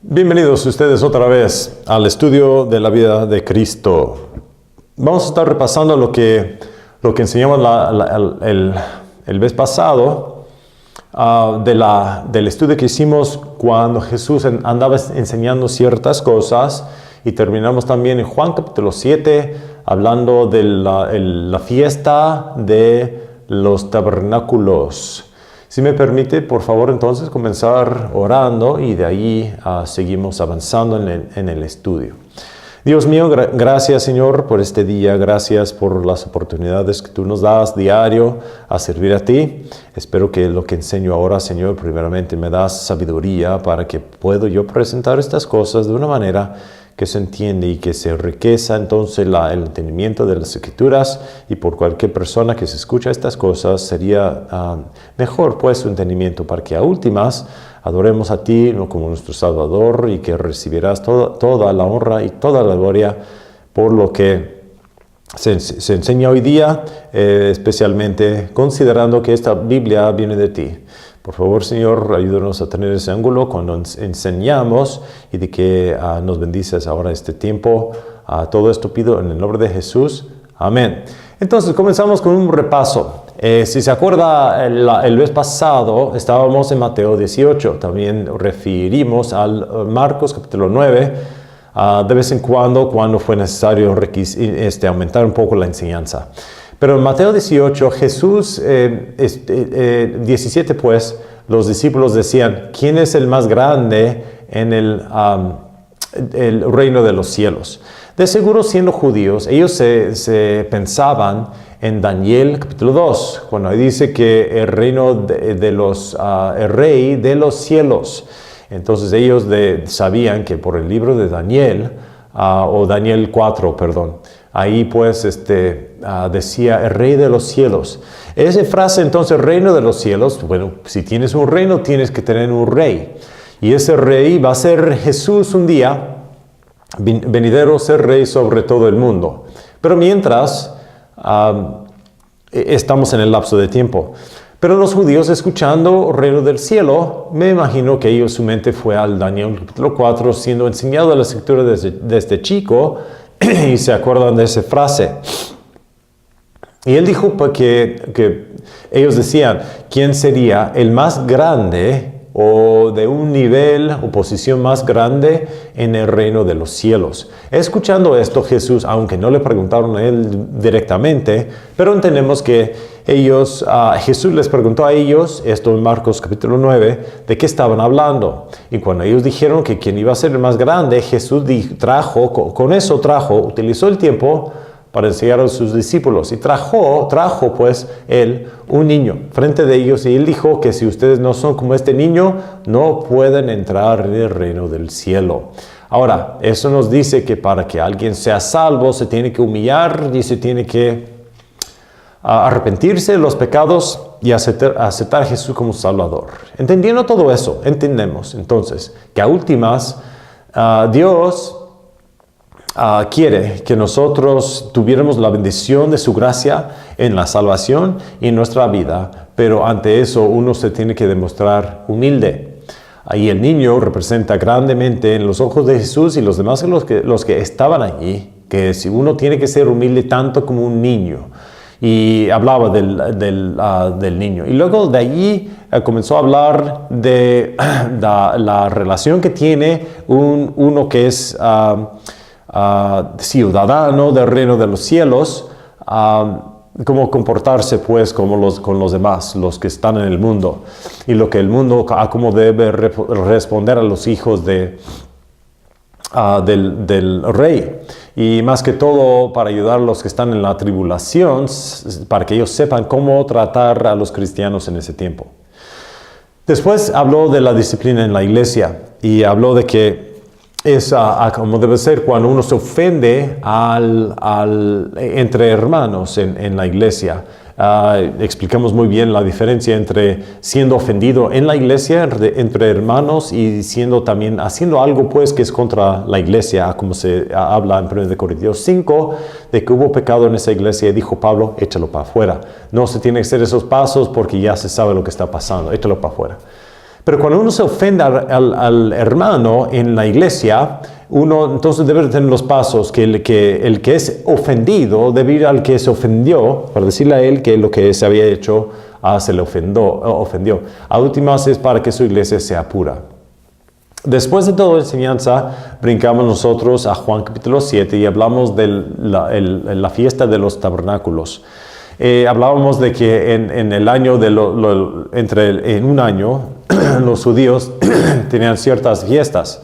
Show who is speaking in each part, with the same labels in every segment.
Speaker 1: Bienvenidos ustedes otra vez al estudio de la vida de Cristo. Vamos a estar repasando lo que enseñamos el mes pasado del estudio que hicimos cuando Jesús andaba enseñando ciertas cosas, y terminamos también en Juan capítulo 7 hablando de la fiesta de los tabernáculos. Si me permite, por favor, entonces comenzar orando y de ahí seguimos avanzando en el estudio. Dios mío, gracias Señor por este día, gracias por las oportunidades que tú nos das diario a servir a ti. Espero que lo que enseño ahora, Señor, primeramente me das sabiduría para que pueda yo presentar estas cosas de una manera que se entiende y que se enriqueza entonces el entendimiento de las Escrituras, y por cualquier persona que se escucha estas cosas sería mejor pues su entendimiento, para que a últimas adoremos a ti como nuestro Salvador, y que recibirás toda la honra y toda la gloria por lo que se enseña hoy día, especialmente considerando que esta Biblia viene de ti. Por favor, Señor, ayúdanos a tener ese ángulo cuando enseñamos, y de que nos bendices ahora este tiempo. Todo esto pido en el nombre de Jesús. Amén. Entonces, comenzamos con un repaso. Si se acuerda, el mes pasado estábamos en Mateo 18. También referimos al Marcos capítulo 9. De vez en cuando fue necesario aumentar un poco la enseñanza. Pero en Mateo 18, Jesús, 17 pues, los discípulos decían, ¿quién es el más grande en el reino de los cielos? De seguro, siendo judíos, ellos se pensaban en Daniel capítulo 2, cuando dice que el reino el rey de los cielos. Entonces ellos sabían que por el libro de Daniel, o Daniel 4, perdón, ahí pues decía el rey de los cielos. Esa frase entonces, reino de los cielos, bueno, si tienes un reino tienes que tener un rey. Y ese rey va a ser Jesús un día, venidero ser rey sobre todo el mundo. Pero mientras estamos en el lapso de tiempo. Pero los judíos, escuchando reino del cielo, me imagino que ellos, su mente fue al Daniel capítulo 4, siendo enseñado la escritura desde chico, y se acuerdan de esa frase. Y él dijo que ellos decían, ¿quién sería el más grande, o de un nivel o posición más grande en el reino de los cielos? Escuchando esto, Jesús, aunque no le preguntaron a él directamente, pero entendemos que Jesús les preguntó a ellos, esto en Marcos capítulo 9, de qué estaban hablando. Y cuando ellos dijeron que quién iba a ser el más grande, Jesús utilizó el tiempo para enseñar a sus discípulos, y trajo pues él un niño frente de ellos, y él dijo que si ustedes no son como este niño, no pueden entrar en el reino del cielo. Ahora, eso nos dice que para que alguien sea salvo se tiene que humillar y se tiene que arrepentirse de los pecados y aceptar a Jesús como Salvador. Entendiendo todo eso, entendemos entonces que a últimas Dios quiere que nosotros tuviéramos la bendición de su gracia en la salvación y en nuestra vida, pero ante eso uno se tiene que demostrar humilde. Ahí el niño representa grandemente en los ojos de Jesús y los demás, los que estaban allí, que si uno tiene que ser humilde tanto como un niño. Y hablaba del niño. Y luego de allí comenzó a hablar de la relación que tiene uno que es ciudadano del reino de los cielos, cómo comportarse pues con los demás, los que están en el mundo, y lo que el mundo, cómo debe responder a los hijos del rey. Y más que todo para ayudar a los que están en la tribulación, para que ellos sepan cómo tratar a los cristianos en ese tiempo. Después habló de la disciplina en la iglesia, y habló de que es como debe ser cuando uno se ofende entre hermanos en la iglesia. Explicamos muy bien la diferencia entre siendo ofendido en la iglesia entre hermanos y siendo también haciendo algo pues que es contra la iglesia, como se habla en 1 Corintios 5, de que hubo pecado en esa iglesia y dijo Pablo, échalo para afuera. No se tiene que hacer esos pasos porque ya se sabe lo que está pasando, échalo para afuera. Pero cuando uno se ofende al hermano en la iglesia, uno entonces debe tener los pasos, que el que es ofendido debe ir al que se ofendió, para decirle a él que lo que se había hecho se le ofendió. A últimas es para que su iglesia sea pura. Después de toda la enseñanza, brincamos nosotros a Juan capítulo 7 y hablamos de la fiesta de los tabernáculos. Hablábamos de que en el año, en un año, los judíos tenían ciertas fiestas.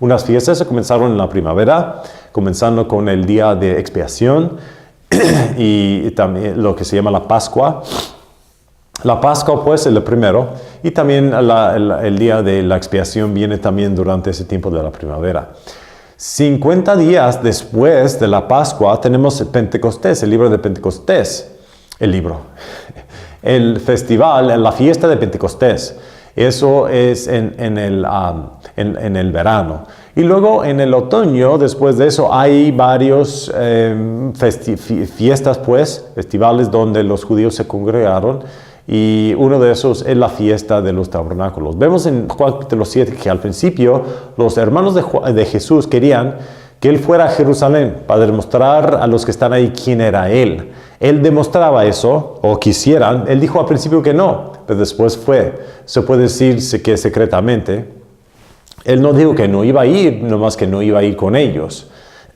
Speaker 1: Unas fiestas se comenzaron en la primavera, comenzando con el día de expiación y también lo que se llama la Pascua. La Pascua, pues, es el primero, y también el día de la expiación viene también durante ese tiempo de la primavera. 50 días después de la Pascua tenemos el Pentecostés, el libro de Pentecostés. El festival, la fiesta de Pentecostés. Eso es en el verano. Y luego en el otoño, después de eso, hay varios fiestas, pues, festivales donde los judíos se congregaron. Y uno de esos es la fiesta de los tabernáculos. Vemos en Juan capítulo 7 que al principio los hermanos de Jesús querían que él fuera a Jerusalén para demostrar a los que están ahí quién era él. Él demostraba eso, o quisieran. Él dijo al principio que no, pero después fue. Se puede decir que secretamente. Él no dijo que no iba a ir, nomás que no iba a ir con ellos.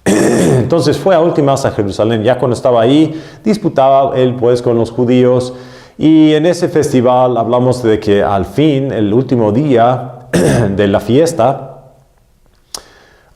Speaker 1: Entonces fue a últimas a Jerusalén. Ya cuando estaba ahí, disputaba él pues con los judíos. Y en ese festival hablamos de que al fin, el último día de la fiesta,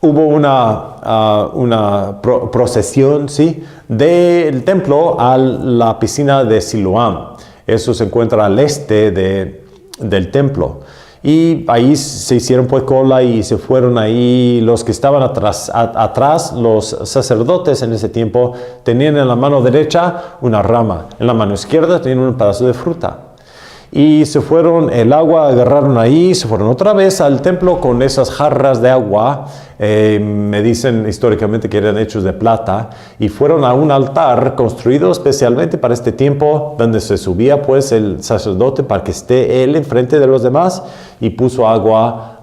Speaker 1: hubo una procesión, ¿sí?, del templo a la piscina de Siloam. Eso se encuentra al este del templo. Y ahí se hicieron pues cola y se fueron ahí. Los que estaban atrás, los sacerdotes en ese tiempo, tenían en la mano derecha una rama. En la mano izquierda tenían un pedazo de fruta. Y se fueron, el agua agarraron ahí, se fueron otra vez al templo con esas jarras de agua. Me dicen históricamente que eran hechos de plata. Y fueron a un altar construido especialmente para este tiempo, donde se subía pues el sacerdote para que esté él enfrente de los demás. Y puso agua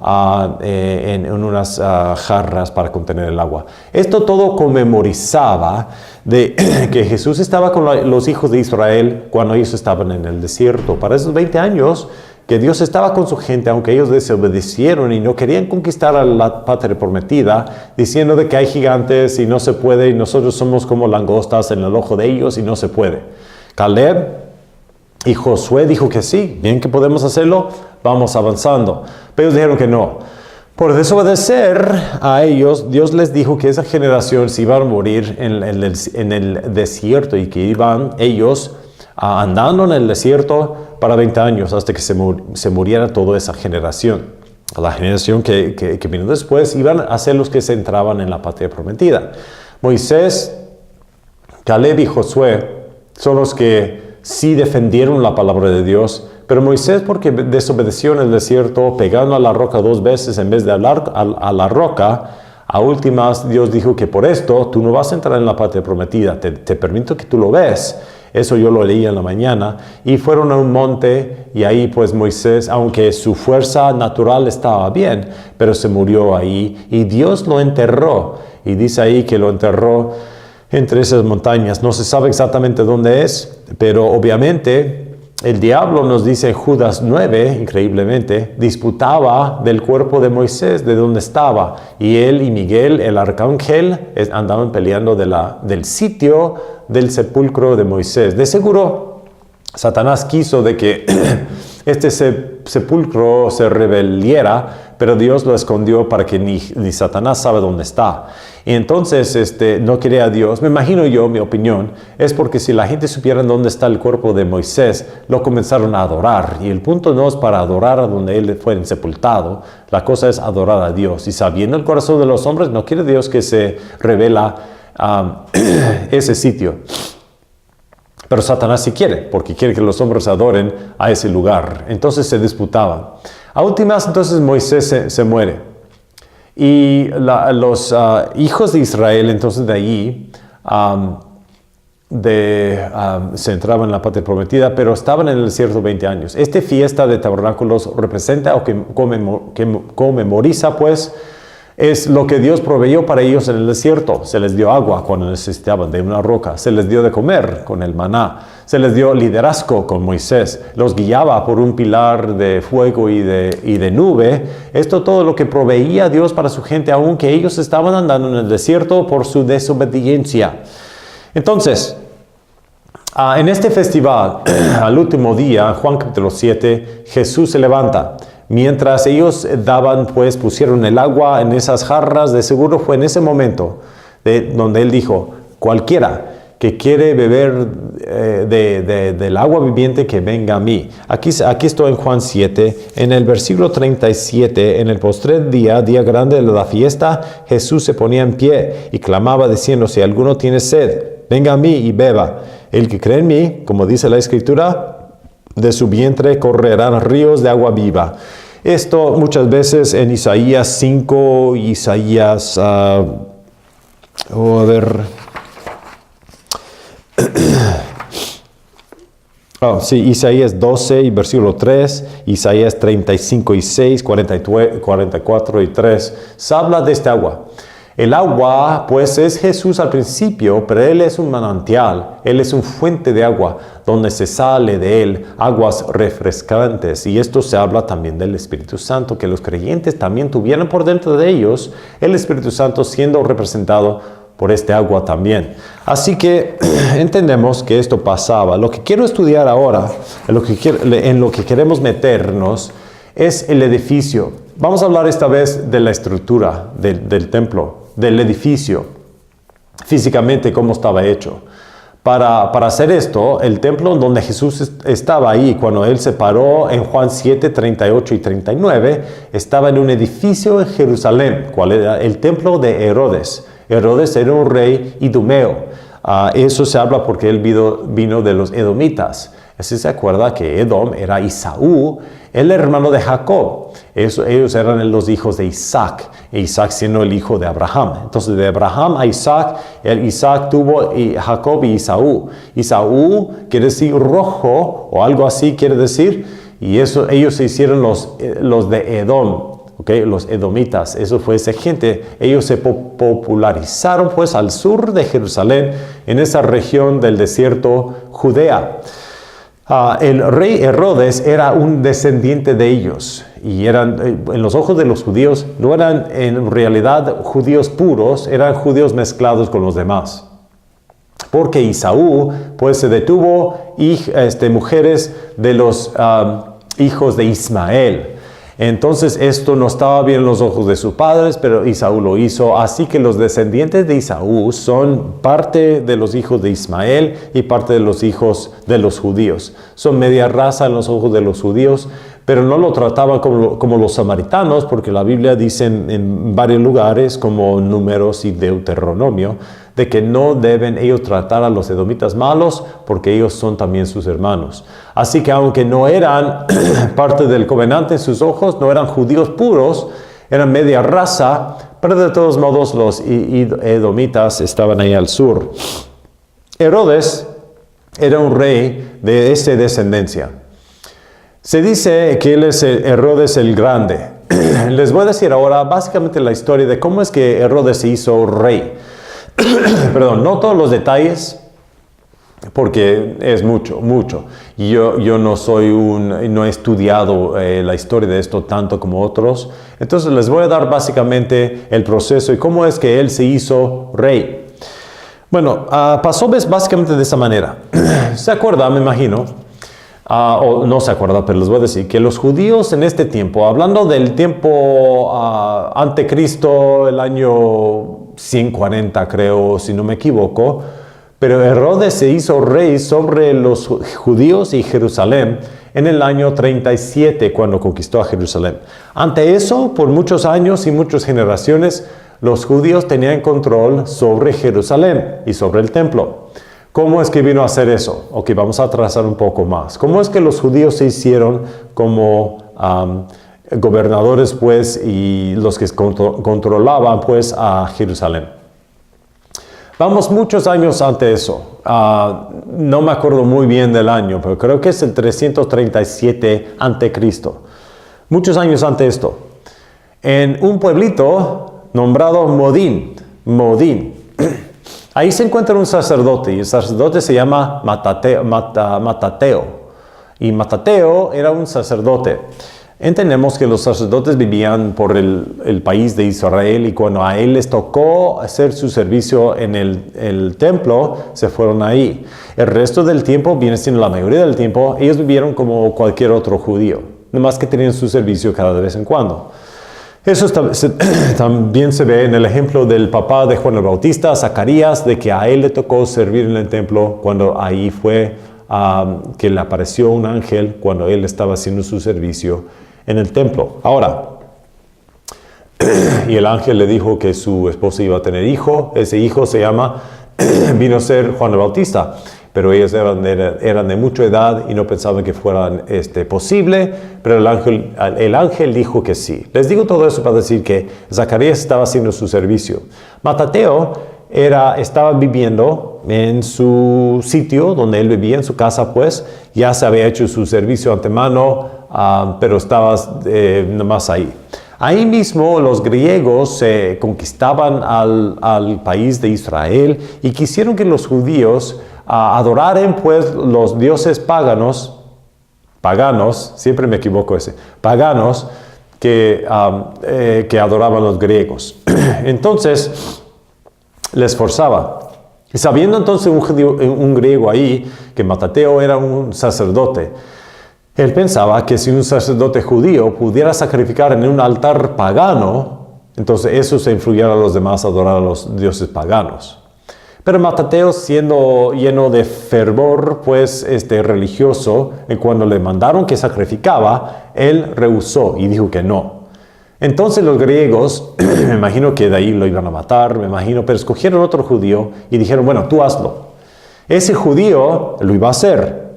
Speaker 1: en unas jarras para contener el agua. Esto todo conmemorizaba de que Jesús estaba con los hijos de Israel cuando ellos estaban en el desierto. Para esos 20 años que Dios estaba con su gente, aunque ellos desobedecieron y no querían conquistar a la patria prometida, diciendo de que hay gigantes y no se puede, y nosotros somos como langostas en el ojo de ellos y no se puede. Caleb y Josué dijo que sí, bien que podemos hacerlo, vamos avanzando. Pero ellos dijeron que no. Por desobedecer a ellos, Dios les dijo que esa generación se iba a morir en el desierto y que iban ellos andando en el desierto para 20 años hasta que se muriera toda esa generación. La generación que vino después iban a ser los que se entraban en la patria prometida. Moisés, Caleb y Josué son los que sí defendieron la palabra de Dios. Pero Moisés, porque desobedeció en el desierto, pegando a la roca 2 veces en vez de hablar a la roca, a últimas Dios dijo que por esto tú no vas a entrar en la patria prometida, te permito que tú lo ves. Eso yo lo leí en la mañana. Y fueron a un monte y ahí pues Moisés, aunque su fuerza natural estaba bien, pero se murió ahí y Dios lo enterró. Y dice ahí que lo enterró entre esas montañas. No se sabe exactamente dónde es, pero obviamente el diablo, nos dice Judas 9, increíblemente, disputaba del cuerpo de Moisés, de dónde estaba. Y él y Miguel, el arcángel, andaban peleando del sitio del sepulcro de Moisés. De seguro, Satanás quiso de que este sepulcro se rebeliera, pero Dios lo escondió para que ni Satanás sabe dónde está. Y entonces no quería a Dios. Me imagino yo, mi opinión, es porque si la gente supiera dónde está el cuerpo de Moisés, lo comenzaron a adorar. Y el punto no es para adorar a donde él fue sepultado. La cosa es adorar a Dios. Y sabiendo el corazón de los hombres, no quiere Dios que se revela ese sitio. Pero Satanás sí quiere, porque quiere que los hombres adoren a ese lugar. Entonces se disputaban. A últimas, entonces Moisés se muere. Y los hijos de Israel, entonces de allí, se entraba en la patria prometida, pero estaban en el desierto 20 años. Esta fiesta de tabernáculos representa o que conmemoriza, pues, es lo que Dios proveyó para ellos en el desierto. Se les dio agua cuando necesitaban de una roca. Se les dio de comer con el maná. Se les dio liderazgo con Moisés. Los guiaba por un pilar de fuego y de nube. Esto todo lo que proveía Dios para su gente, aunque ellos estaban andando en el desierto por su desobediencia. Entonces, en este festival, al último día, Juan capítulo 7, Jesús se levanta. Mientras ellos pusieron el agua en esas jarras, de seguro fue en ese momento donde él dijo, cualquiera que quiere beber del agua viviente, que venga a mí. Aquí estoy en Juan 7, en el versículo 37, en el postrer día grande de la fiesta, Jesús se ponía en pie y clamaba diciendo, si alguno tiene sed, venga a mí y beba. El que cree en mí, como dice la Escritura, de su vientre correrán ríos de agua viva. Esto muchas veces en Isaías 5, Isaías, Isaías 12 y versículo 3, Isaías 35 y 6, 44 y 3, se habla de esta agua. El agua, pues, es Jesús al principio, pero Él es un manantial, Él es un fuente de agua, donde se sale de Él aguas refrescantes. Y esto se habla también del Espíritu Santo, que los creyentes también tuvieran por dentro de ellos el Espíritu Santo siendo representado por este agua también. Así que entendemos que esto pasaba. Lo que quiero estudiar ahora, en lo que queremos meternos, es el edificio. Vamos a hablar esta vez de la estructura del templo, del edificio, físicamente cómo estaba hecho. Para hacer esto, el templo donde Jesús estaba ahí, cuando Él se paró en Juan 7, 38 y 39, estaba en un edificio en Jerusalén, cual era el templo de Herodes. Herodes era un rey idumeo. Eso se habla porque él vino de los edomitas. Así se acuerda que Edom era Isaú, el hermano de Jacob. Ellos eran los hijos de Isaac, e Isaac siendo el hijo de Abraham. Entonces de Abraham a Isaac, Isaac tuvo Jacob y Isaú. Isaú quiere decir rojo o algo así quiere decir, y ellos se hicieron los de Edom. Okay, los edomitas, eso fue esa gente. Ellos se popularizaron pues al sur de Jerusalén, en esa región del desierto Judea. El rey Herodes era un descendiente de ellos y eran, en los ojos de los judíos, no eran en realidad judíos puros, eran judíos mezclados con los demás. Porque Isaú pues se detuvo mujeres de los hijos de Ismael. Entonces esto no estaba bien en los ojos de sus padres, pero Isaú lo hizo. Así que los descendientes de Isaú son parte de los hijos de Ismael y parte de los hijos de los judíos. Son media raza en los ojos de los judíos, pero no lo trataban como los samaritanos, porque la Biblia dice en varios lugares, como Números y Deuteronomio, de que no deben ellos tratar a los edomitas malos, porque ellos son también sus hermanos. Así que aunque no eran parte del covenante en sus ojos, no eran judíos puros, eran media raza, pero de todos modos los edomitas estaban ahí al sur. Herodes era un rey de esta descendencia. Se dice que él es Herodes el Grande. Les voy a decir ahora básicamente la historia de cómo es que Herodes se hizo rey. Perdón, no todos los detalles, porque es mucho. Yo no he estudiado la historia de esto tanto como otros. Entonces les voy a dar básicamente el proceso y cómo es que él se hizo rey. Bueno, pasó básicamente de esa manera. ¿Se acuerda, me imagino? O no se acuerda, pero les voy a decir que los judíos en este tiempo, hablando del tiempo ante Cristo, el año 140 creo, si no me equivoco, pero Herodes se hizo rey sobre los judíos y Jerusalén en el año 37 cuando conquistó a Jerusalén. Ante eso, por muchos años y muchas generaciones, los judíos tenían control sobre Jerusalén y sobre el templo. ¿Cómo es que vino a hacer eso? Ok, vamos a trazar un poco más. ¿Cómo es que los judíos se hicieron como gobernadores, pues, y los que controlaban, pues, a Jerusalén? Vamos muchos años antes eso. No me acuerdo muy bien del año, pero creo que es el 337 ante Cristo. Muchos años antes de esto. En un pueblito nombrado Modín. Ahí se encuentra un sacerdote y el sacerdote se llama Matateo. Y Matateo era un sacerdote. Entendemos que los sacerdotes vivían por el país de Israel y cuando a él les tocó hacer su servicio en el templo, se fueron ahí. El resto del tiempo, viene siendo la mayoría del tiempo, ellos vivieron como cualquier otro judío, nomás que tenían su servicio cada vez en cuando. Eso también se ve en el ejemplo del papá de Juan el Bautista, Zacarías, de que a él le tocó servir en el templo cuando ahí fue que le apareció un ángel cuando él estaba haciendo su servicio en el templo. Ahora, y el ángel le dijo que su esposa iba a tener hijo. Ese hijo vino a ser Juan el Bautista, pero ellos eran de mucha edad y no pensaban que fuera posible, pero el ángel dijo que sí. Les digo todo eso para decir que Zacarías estaba haciendo su servicio. Matateo estaba viviendo en su sitio donde él vivía, en su casa, pues ya se había hecho su servicio antemano, pero estaba nomás ahí. Ahí mismo los griegos conquistaban al país de Israel y quisieron que los judíos adoraran pues los dioses paganos, siempre me equivoco paganos que adoraban los griegos. Entonces les forzaba. Y sabiendo entonces un griego ahí que Matateo era un sacerdote, él pensaba que si un sacerdote judío pudiera sacrificar en un altar pagano, entonces eso se influyera a los demás a adorar a los dioses paganos. Pero Matateo, siendo lleno de fervor pues religioso, cuando le mandaron que sacrificaba, él rehusó y dijo que no. Entonces los griegos, me imagino que de ahí lo iban a matar, pero escogieron otro judío y dijeron, bueno, tú hazlo. Ese judío lo iba a hacer,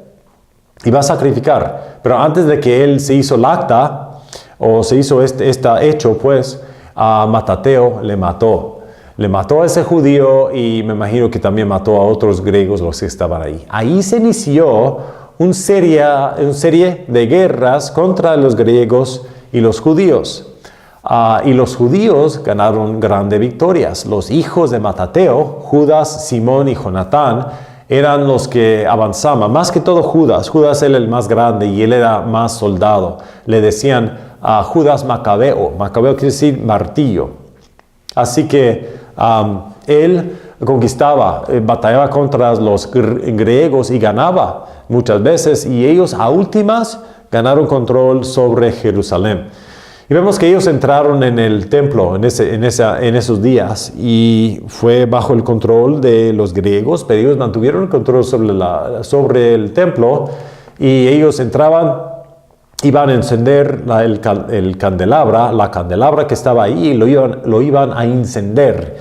Speaker 1: iba a sacrificar, pero antes de que él se hizo el acta, o se hizo este hecho, pues, a Matateo le mató. Le mató a ese judío y me imagino que también mató a otros griegos los que estaban ahí. Ahí se inició una serie de guerras contra los griegos y los judíos. Y los judíos ganaron grandes victorias. Los hijos de Matateo, Judas, Simón y Jonatán, eran los que avanzaban. Más que todo Judas. Judas era el más grande y él era más soldado. Le decían a Judas Macabeo. Macabeo quiere decir martillo. Así que él conquistaba, batallaba contra los griegos y ganaba muchas veces. Y ellos a últimas ganaron control sobre Jerusalén. Y vemos que ellos entraron en el templo en esos días y fue bajo el control de los griegos, pero ellos mantuvieron el control sobre el templo y ellos iban a encender la candelabra que estaba ahí y lo iban a encender.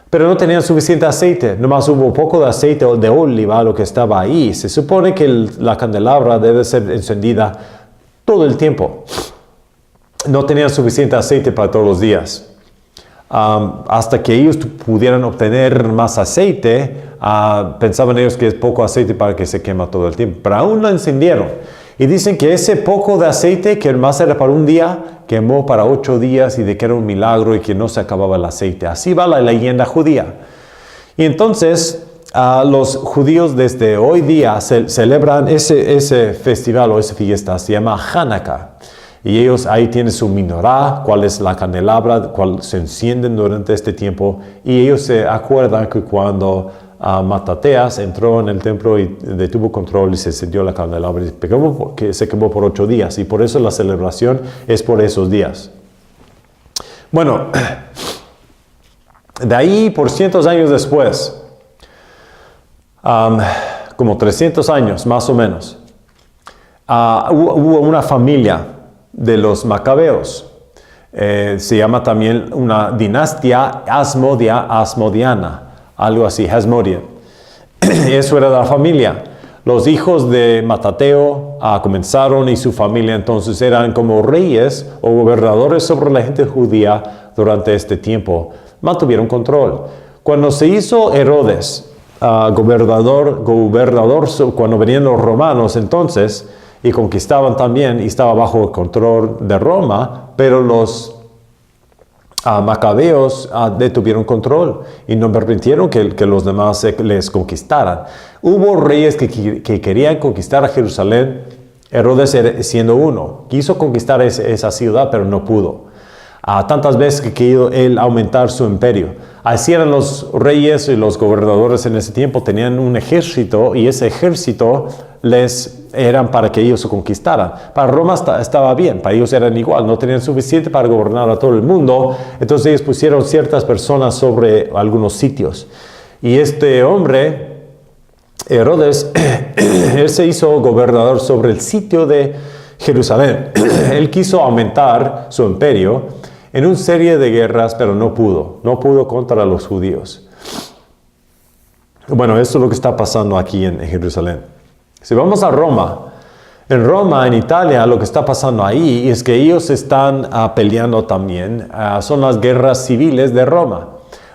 Speaker 1: Pero no tenían suficiente aceite, nomás hubo poco de aceite de oliva lo que estaba ahí. Se supone que la candelabra debe ser encendida todo el tiempo. No tenían suficiente aceite para todos los días. Hasta que ellos pudieran obtener más aceite, pensaban ellos que es poco aceite para que se quema todo el tiempo. Pero aún lo encendieron. Y dicen que ese poco de aceite, que más era para un día, quemó para 8 días y de que era un milagro y que no se acababa el aceite. Así va la leyenda judía. Y entonces los judíos desde hoy día celebran ese festival o esa fiesta. Se llama Hanukkah. Y ellos ahí tienen su menorá, cuál es la candelabra, cuál se encienden durante este tiempo. Y ellos se acuerdan que cuando Matateas entró en el templo y detuvo control y se encendió la candelabra, que se quemó por 8 días. Y por eso la celebración es por esos días. Bueno, de ahí por cientos de años después, como 300 años más o menos, hubo una familia de los macabeos. Se llama también una dinastía asmodiana, algo así, Hasmodia. Eso era la familia. Los hijos de Matateo comenzaron y su familia entonces eran como reyes o gobernadores sobre la gente judía durante este tiempo. Mantuvieron control. Cuando se hizo Herodes gobernador, cuando venían los romanos entonces, y conquistaban también, y estaba bajo el control de Roma, pero los macabeos detuvieron control y no permitieron que los demás les conquistaran. Hubo reyes que querían conquistar a Jerusalén. Herodes siendo uno. Quiso conquistar esa ciudad, pero no pudo. Tantas veces que quiso él aumentar su imperio. Así eran los reyes y los gobernadores en ese tiempo. Tenían un ejército y ese ejército eran para que ellos se conquistaran. Para Roma estaba bien, para ellos eran igual, no tenían suficiente para gobernar a todo el mundo. Entonces ellos pusieron ciertas personas sobre algunos sitios. Y este hombre, Herodes, él se hizo gobernador sobre el sitio de Jerusalén. Él quiso aumentar su imperio en una serie de guerras, pero no pudo. No pudo contra los judíos. Bueno, esto es lo que está pasando aquí en Jerusalén. Si vamos a Roma, en Italia, lo que está pasando ahí es que ellos están peleando también. Son las guerras civiles de Roma,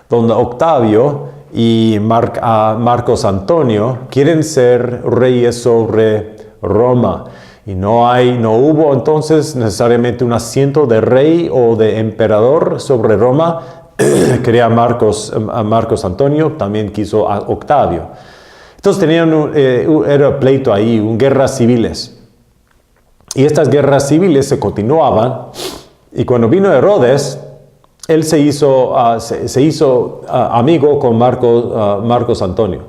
Speaker 1: donde Octavio y Marcos Antonio quieren ser reyes sobre Roma. Y no hubo entonces necesariamente un asiento de rey o de emperador sobre Roma. Quería Marcos Antonio, también quiso a Octavio. Entonces tenían era pleito ahí, guerras civiles. Y estas guerras civiles se continuaban. Y cuando vino Herodes, él se hizo amigo con Marcos Antonio.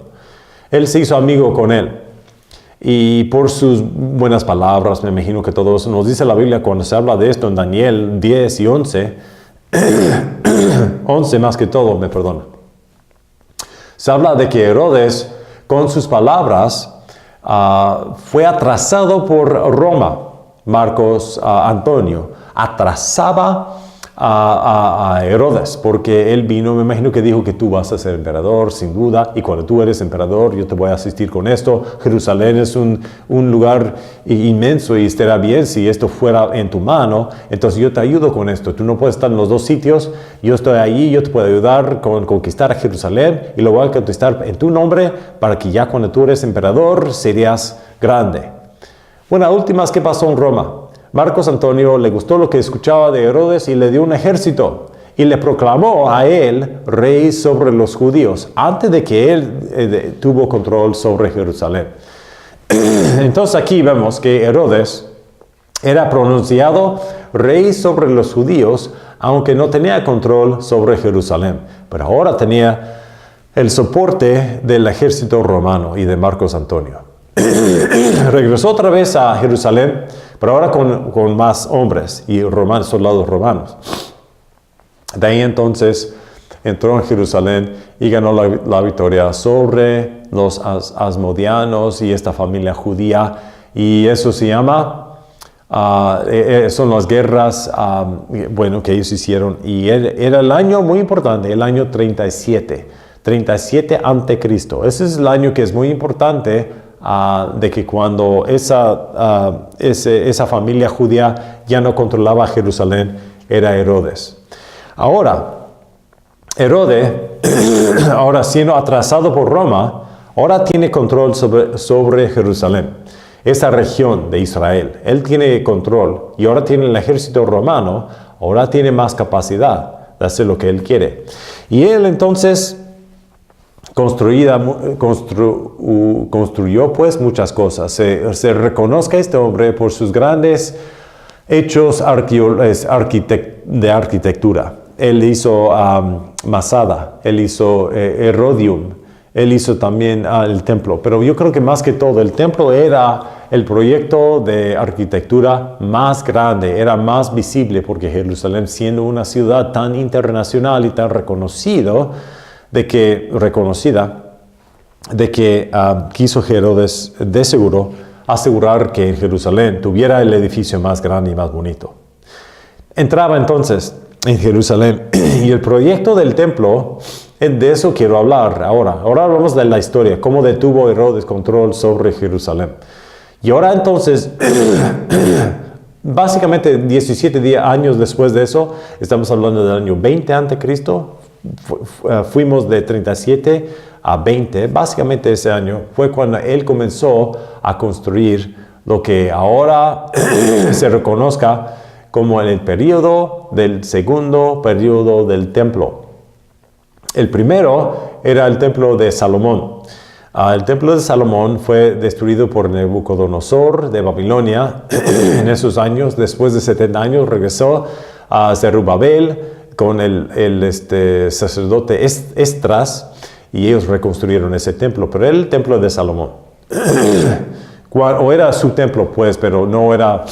Speaker 1: Él se hizo amigo con él. Y por sus buenas palabras, me imagino que todo eso nos dice la Biblia cuando se habla de esto en Daniel 10 y 11. 11 más que todo, me perdona. Se habla de que Herodes, con sus palabras, fue atrasado por Roma. Marcos Antonio atrasaba a Herodes, porque él vino, me imagino que dijo que tú vas a ser emperador, sin duda, y cuando tú eres emperador, yo te voy a asistir con esto. Jerusalén es un lugar inmenso y estará bien si esto fuera en tu mano, entonces yo te ayudo con esto. Tú no puedes estar en los dos sitios, yo estoy allí, yo te puedo ayudar con conquistar a Jerusalén, y lo voy a conquistar en tu nombre, para que ya cuando tú eres emperador, serías grande. Bueno, últimas, ¿qué pasó en Roma? Marcos Antonio le gustó lo que escuchaba de Herodes y le dio un ejército y le proclamó a él rey sobre los judíos antes de que él tuvo control sobre Jerusalén. Entonces aquí vemos que Herodes era pronunciado rey sobre los judíos, aunque no tenía control sobre Jerusalén. Pero ahora tenía el soporte del ejército romano y de Marcos Antonio. Regresó otra vez a Jerusalén, pero ahora con más hombres y soldados romanos. De ahí entonces entró en Jerusalén y ganó la victoria sobre los asmodianos y esta familia judía. Y eso se llama, son las guerras, que ellos hicieron. Y era el año muy importante, el año 37 ante Cristo. Ese es el año que es muy importante. De que cuando esa familia judía ya no controlaba Jerusalén, era Herodes. Ahora, Herodes, ahora siendo atrasado por Roma, ahora tiene control sobre Jerusalén, esa región de Israel. Él tiene control y ahora tiene el ejército romano, ahora tiene más capacidad de hacer lo que él quiere. Y él entonces construyó pues muchas cosas. Se reconozca a este hombre por sus grandes hechos de arquitectura. Él hizo Masada, él hizo Herodium, él hizo también el templo. Pero yo creo que más que todo, el templo era el proyecto de arquitectura más grande, era más visible, porque Jerusalén, siendo una ciudad tan internacional y tan reconocida, quiso Herodes de seguro asegurar que en Jerusalén tuviera el edificio más grande y más bonito. Entraba entonces en Jerusalén y el proyecto del templo, de eso quiero hablar ahora. Ahora hablamos de la historia, cómo detuvo Herodes control sobre Jerusalén. Y ahora entonces, básicamente 17 años después de eso, estamos hablando del año 20 a.C., fuimos de 37 a 20, básicamente ese año fue cuando él comenzó a construir lo que ahora se reconozca como en el periodo del segundo periodo del templo. El primero era el templo de Salomón. El templo de Salomón fue destruido por Nabucodonosor de Babilonia en esos años. Después de 70 años regresó a Zerubabel con el sacerdote Esdras y ellos reconstruyeron ese templo. Pero era el templo de Salomón. O era su templo, pues, pero no era...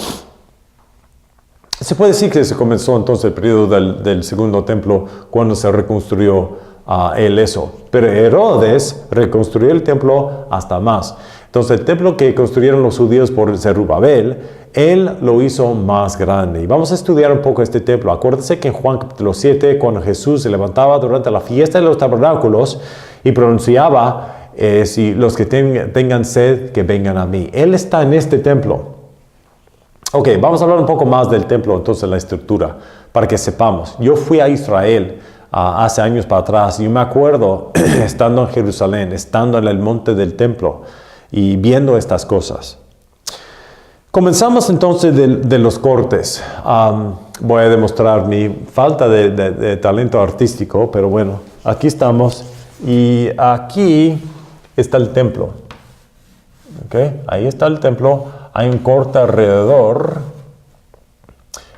Speaker 1: Se puede decir que se comenzó entonces el periodo del segundo templo cuando se reconstruyó eso. Pero Herodes reconstruyó el templo hasta más. Entonces el templo que construyeron los judíos por Zerubabel, él lo hizo más grande. Y vamos a estudiar un poco este templo. Acuérdense que en Juan capítulo 7, cuando Jesús se levantaba durante la fiesta de los tabernáculos y pronunciaba, si los que tengan sed, que vengan a mí. Él está en este templo. Ok, vamos a hablar un poco más del templo, entonces la estructura, para que sepamos. Yo fui a Israel hace años para atrás y yo me acuerdo estando en Jerusalén, estando en el monte del templo y viendo estas cosas. Comenzamos entonces de los cortes. Voy a demostrar mi falta de talento artístico, pero bueno, aquí estamos y aquí está el templo. Okay, ahí está el templo. Hay un corte alrededor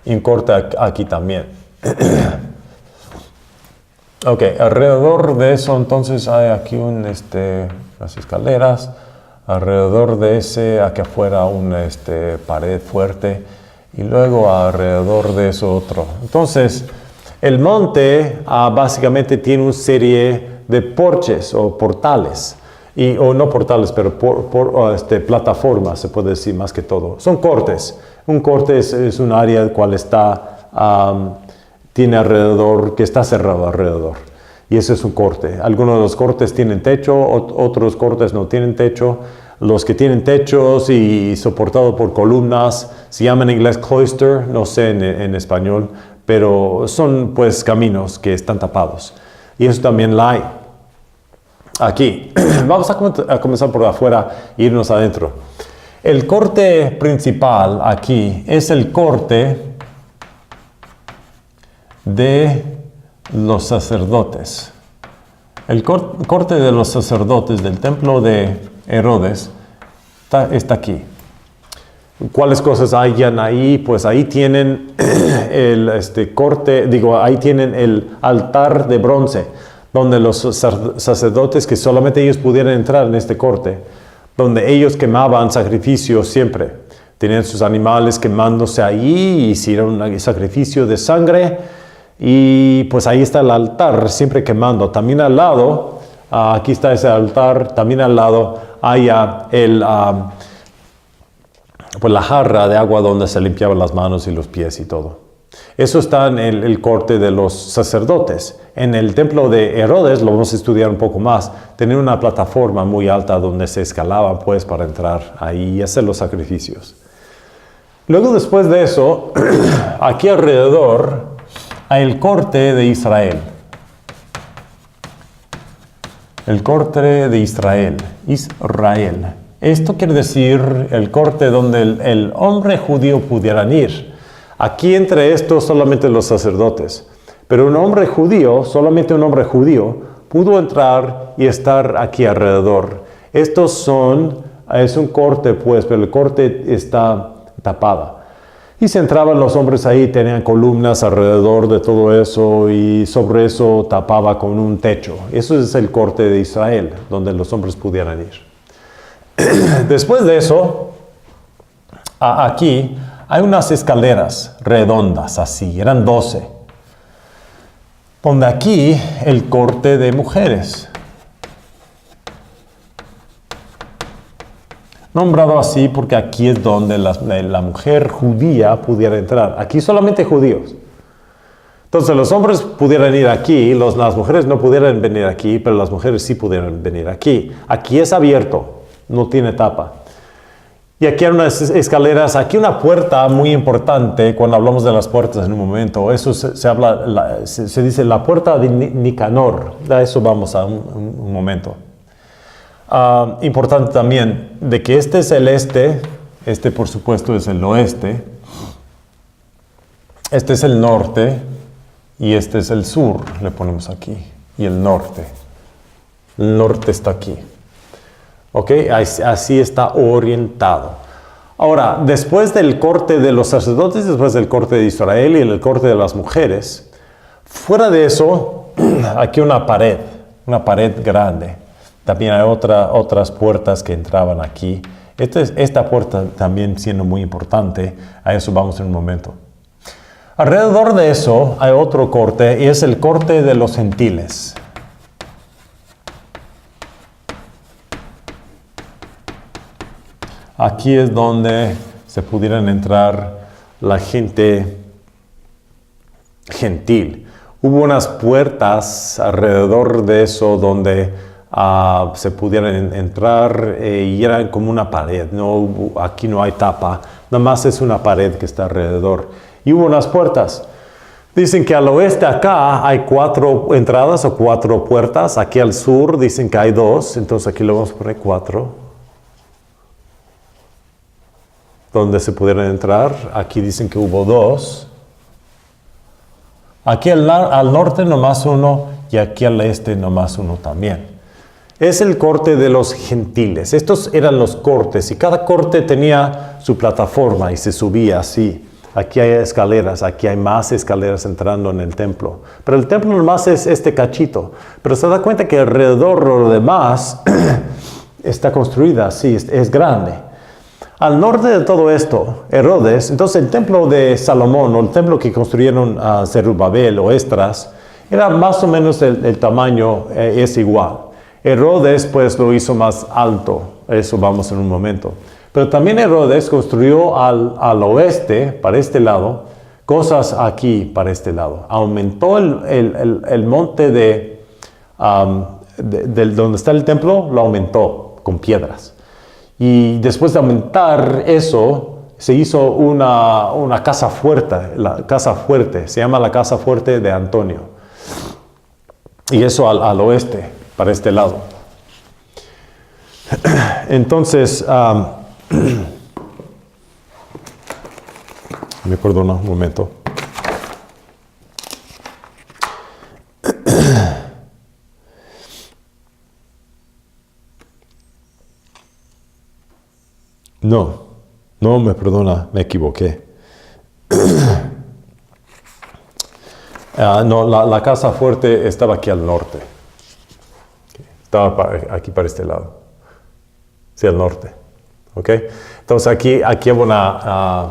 Speaker 1: y un corte aquí también. Ok, alrededor de eso entonces hay aquí las escaleras. Alrededor de ese, aquí afuera, una pared fuerte. Y luego alrededor de eso otro. Entonces, el monte básicamente tiene una serie de porches o portales. O no portales, pero plataformas, se puede decir más que todo. Son cortes. Un corte es un área el cual tiene alrededor, que está cerrado alrededor. Y ese es un corte. Algunos de los cortes tienen techo, otros cortes no tienen techo. Los que tienen techos y soportado por columnas, se llaman en inglés cloister, no sé en español, pero son pues caminos que están tapados. Y eso también la hay. Aquí, vamos a comenzar por afuera e irnos adentro. El corte principal aquí es el corte de los sacerdotes. El corte de los sacerdotes del templo de Herodes está aquí. ¿Cuáles cosas hayan ahí? Pues ahí tienen ahí tienen el altar de bronce, donde los sacerdotes, que solamente ellos pudieran entrar en este corte, donde ellos quemaban sacrificios siempre. Tenían sus animales quemándose ahí, hicieron un sacrificio de sangre, y pues ahí está el altar, siempre quemando. También al lado, aquí está ese altar, también al lado hay pues la jarra de agua donde se limpiaban las manos y los pies y todo. Eso está en el corte de los sacerdotes. En el templo de Herodes, lo vamos a estudiar un poco más, tenía una plataforma muy alta donde se escalaba pues para entrar ahí y hacer los sacrificios. Luego, después de eso, aquí alrededor hay el corte de Israel. El corte de Israel. Israel. Esto quiere decir el corte donde el hombre judío pudieran ir. Aquí entre estos solamente los sacerdotes. Pero un hombre judío, solamente un hombre judío, pudo entrar y estar aquí alrededor. Es un corte pues, pero el corte está tapada. Y se entraban los hombres ahí, tenían columnas alrededor de todo eso y sobre eso tapaba con un techo. Eso es el corte de Israel, donde los hombres pudieran ir. Después de eso, aquí hay unas escaleras redondas así, eran 12. Donde aquí el corte de mujeres. Nombrado así porque aquí es donde la mujer judía pudiera entrar. Aquí solamente judíos. Entonces los hombres pudieran ir aquí, las mujeres no pudieran venir aquí, pero las mujeres sí pudieran venir aquí. Aquí es abierto, no tiene tapa. Y aquí hay unas escaleras, aquí una puerta muy importante cuando hablamos de las puertas en un momento. Eso se dice la puerta de Nicanor. A eso vamos a un momento. Importante también de que este es el este por supuesto es el oeste, este es el norte y este es el sur, le ponemos aquí, y el norte. El norte está aquí. ¿Ok? Así está orientado. Ahora, después del corte de los sacerdotes, después del corte de Israel y el corte de las mujeres, fuera de eso, aquí una pared grande. También hay otras puertas que entraban aquí. Esta puerta también siendo muy importante, a eso vamos en un momento. Alrededor de eso hay otro corte y es el corte de los gentiles. Aquí es donde se pudieran entrar la gente gentil. Hubo unas puertas alrededor de eso donde se pudieran entrar y eran como una pared. Aquí no hay tapa, nada más es una pared que está alrededor. Y hubo unas puertas. Dicen que al oeste acá hay 4 entradas o 4 puertas. Aquí al sur dicen que hay 2, entonces aquí le vamos a poner 4. Donde se pudieran entrar. Aquí dicen que hubo 2. Aquí al norte nomás 1 y aquí al este nomás 1 también. Es el corte de los gentiles. Estos eran los cortes y cada corte tenía su plataforma y se subía así. Aquí hay escaleras, aquí hay más escaleras entrando en el templo. Pero el templo nomás es este cachito. Pero se da cuenta que alrededor lo demás está construida así, es grande. Al norte de todo esto, Herodes, entonces el templo de Salomón o el templo que construyeron a Zerubabel o Esdras, era más o menos el tamaño, es igual. Herodes pues lo hizo más alto, eso vamos en un momento. Pero también Herodes construyó al oeste, para este lado, cosas aquí para este lado. Aumentó el monte de donde está el templo, lo aumentó con piedras. Y después de aumentar eso, se hizo una casa fuerte, se llama la casa fuerte de Antonio. Y eso al oeste, para este lado. Entonces, me perdona un momento. No me perdona, me equivoqué. La casa fuerte estaba aquí al norte. Estaba aquí para este lado. Sí, al norte. ¿Ok? Entonces aquí había una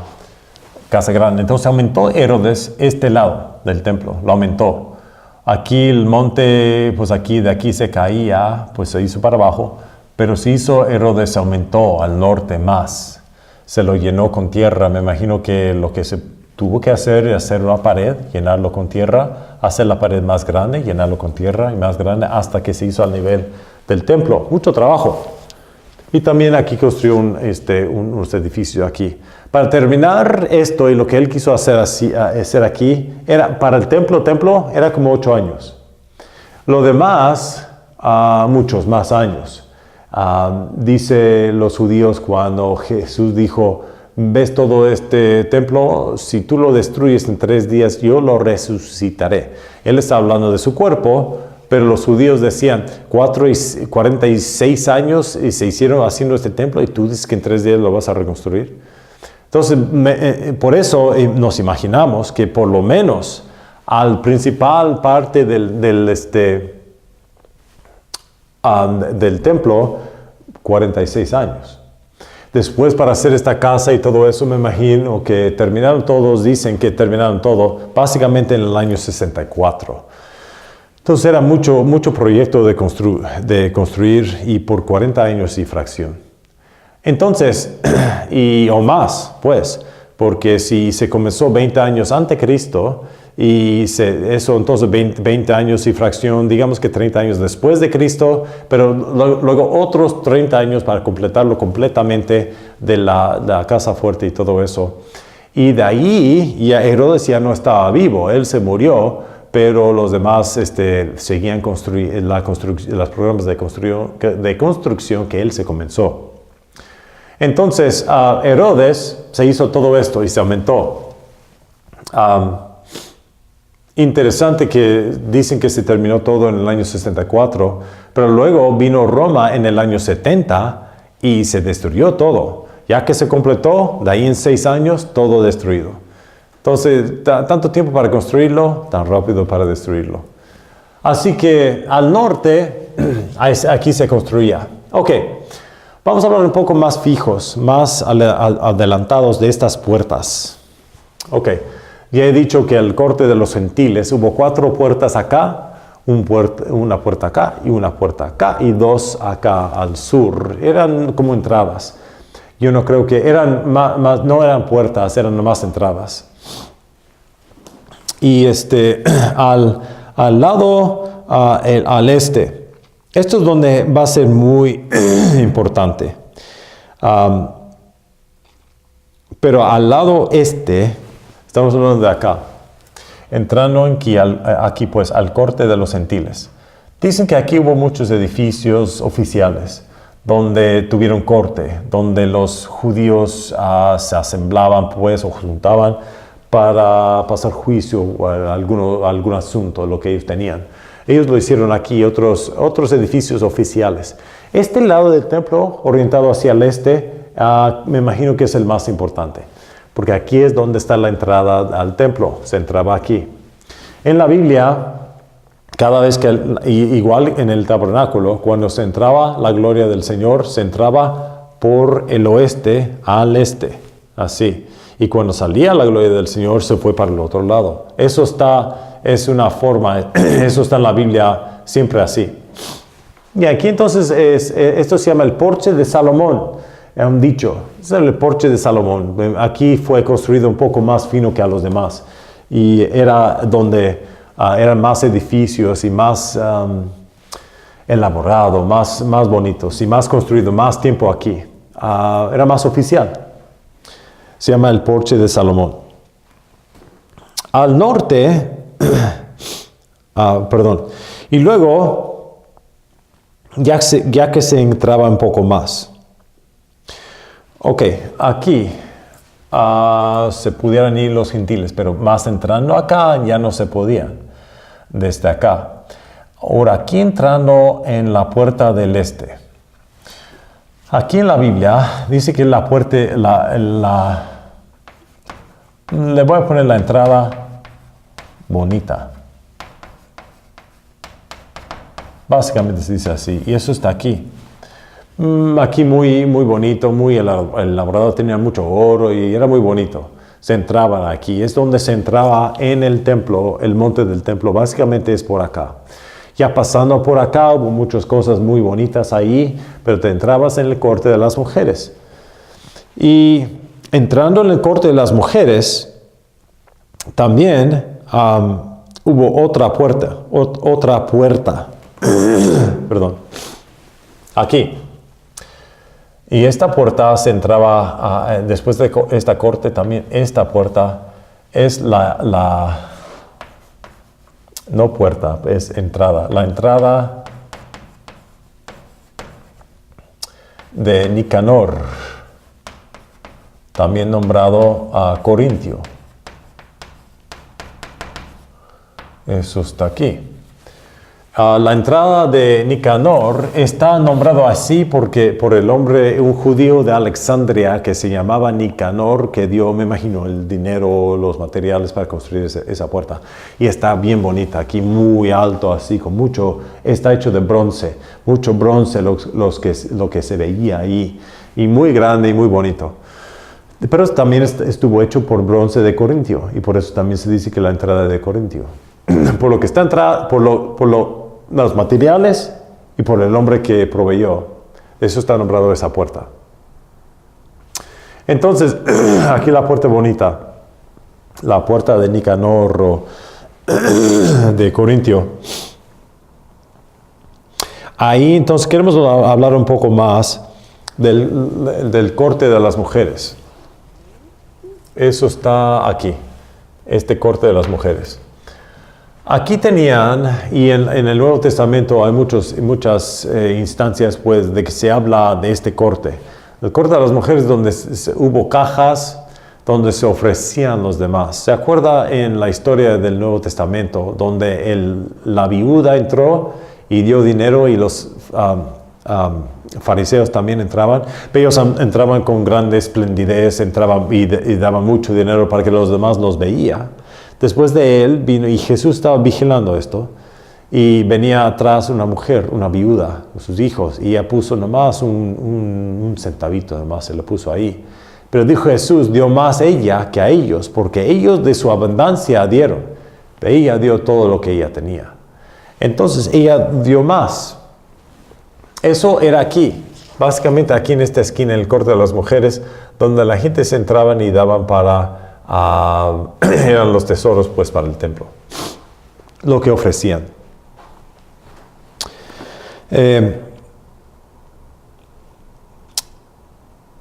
Speaker 1: casa grande. Entonces aumentó Herodes este lado del templo. Lo aumentó. Aquí el monte, pues de aquí se caía, pues se hizo para abajo. Pero se hizo Herodes, se aumentó al norte más. Se lo llenó con tierra. Me imagino que lo que se tuvo que hacer es hacer una pared, llenarlo con tierra, hacer la pared más grande, llenarlo con tierra y más grande hasta que se hizo al nivel del templo. Mucho trabajo. Y también aquí construyó unos edificios aquí. Para terminar esto y lo que él quiso hacer aquí, era para el templo era como 8 años. Lo demás, muchos más años. Dice los judíos cuando Jesús dijo, ves todo este templo, si tú lo destruyes en 3 días, yo lo resucitaré. Él está hablando de su cuerpo, pero los judíos decían, 46 años y se hicieron haciendo este templo y tú dices que en 3 días lo vas a reconstruir. Entonces, por eso nos imaginamos que por lo menos al principal parte del templo, 46 años. Después para hacer esta casa y todo eso, me imagino que dicen que terminaron todo, básicamente en el año 64. Entonces era mucho proyecto de construir y por 40 años y fracción. Entonces, o más, pues, porque si se comenzó 20 años antes de Cristo, eso entonces 20 años y fracción, digamos que 30 años después de Cristo, pero luego otros 30 años para completarlo completamente de la casa fuerte y todo eso. Y de ahí ya Herodes ya no estaba vivo, él se murió, pero los demás seguían los programas de construcción que él se comenzó. Entonces Herodes se hizo todo esto y se aumentó. Interesante que dicen que se terminó todo en el año 64, pero luego vino Roma en el año 70 y se destruyó todo. Ya que se completó, de ahí en 6 años, todo destruido. Entonces, tanto tiempo para construirlo, tan rápido para destruirlo. Así que al norte, aquí se construía. Ok, vamos a hablar un poco más fijos, más adelantados de estas puertas. Ok. Ya he dicho que al corte de los gentiles hubo 4 puertas acá, una puerta acá y una puerta acá y 2 acá al sur. Eran como entradas. Yo no creo que no eran puertas, eran nomás entradas. Y al lado, al este. Esto es donde va a ser muy importante. Pero al lado este, estamos hablando de acá, entrando aquí pues al corte de los gentiles. Dicen que aquí hubo muchos edificios oficiales donde tuvieron corte, donde los judíos se asemblaban pues o juntaban para pasar juicio o algún asunto, lo que ellos tenían. Ellos lo hicieron aquí, otros edificios oficiales. Este lado del templo, orientado hacia el este, me imagino que es el más importante. Porque aquí es donde está la entrada al templo, se entraba aquí. En la Biblia, cada vez igual en el tabernáculo, cuando se entraba la gloria del Señor, se entraba por el oeste al este, así. Y cuando salía la gloria del Señor, se fue para el otro lado. Eso es una forma, eso está en la Biblia siempre así. Y aquí entonces, esto se llama el porche de Salomón. Es un dicho, es el porche de Salomón. Aquí fue construido un poco más fino que a los demás. Y era donde eran más edificios y más elaborado, más bonitos y más construido, más tiempo aquí. Era más oficial. Se llama el porche de Salomón. Al norte, y luego, ya que se entraba un poco más. Ok, aquí se pudieran ir los gentiles, pero más entrando acá ya no se podían, desde acá. Ahora, aquí entrando en la puerta del este. Aquí en la Biblia dice que la puerta, le voy a poner la entrada bonita. Básicamente se dice así, y eso está aquí. Aquí muy bonito, muy elaborado, tenía mucho oro y era muy bonito. Se entraban aquí, es donde se entraba en el templo, el monte del templo, básicamente es por acá. Ya pasando por acá hubo muchas cosas muy bonitas ahí, pero te entrabas en el corte de las mujeres. Y entrando en el corte de las mujeres, también hubo otra puerta, perdón, aquí. Y esta puerta se entraba, después de esta corte también, esta puerta es no puerta, es entrada. La entrada de Nicanor, también nombrado Corintio. Eso está aquí. La entrada de Nicanor está nombrado así por el hombre, un judío de Alejandría que se llamaba Nicanor, que dio, me imagino, el dinero, los materiales para construir esa puerta. Y está bien bonita, aquí muy alto, así, está hecho de bronce, mucho bronce lo que se veía ahí, y muy grande y muy bonito. Pero también estuvo hecho por bronce de Corintio, y por eso también se dice que la entrada de Corintio. Por lo que está entrada, los materiales y por el hombre que proveyó. Eso está nombrado esa puerta. Entonces, aquí la puerta bonita, la puerta de Nicanor, de Corintio. Ahí entonces queremos hablar un poco más del corte de las mujeres. Eso está aquí, este corte de las mujeres. Aquí tenían, y en el Nuevo Testamento hay muchas instancias pues, de que se habla de este corte. El corte de las mujeres donde hubo cajas, donde se ofrecían los demás. ¿Se acuerda en la historia del Nuevo Testamento, donde la viuda entró y dio dinero y los fariseos también entraban? Pero ellos entraban con gran esplendidez, entraban y daban mucho dinero para que los demás los veían. Después de él vino y Jesús estaba vigilando esto y venía atrás una mujer, una viuda, con sus hijos, y ella puso nomás un centavito, nomás se lo puso ahí. Pero dijo Jesús, dio más ella que a ellos, porque ellos de su abundancia dieron. Ella dio todo lo que ella tenía. Entonces ella dio más. Eso era aquí, básicamente aquí en esta esquina, en el corte de las mujeres, donde la gente se entraban y daban para... eran los tesoros pues para el templo, lo que ofrecían.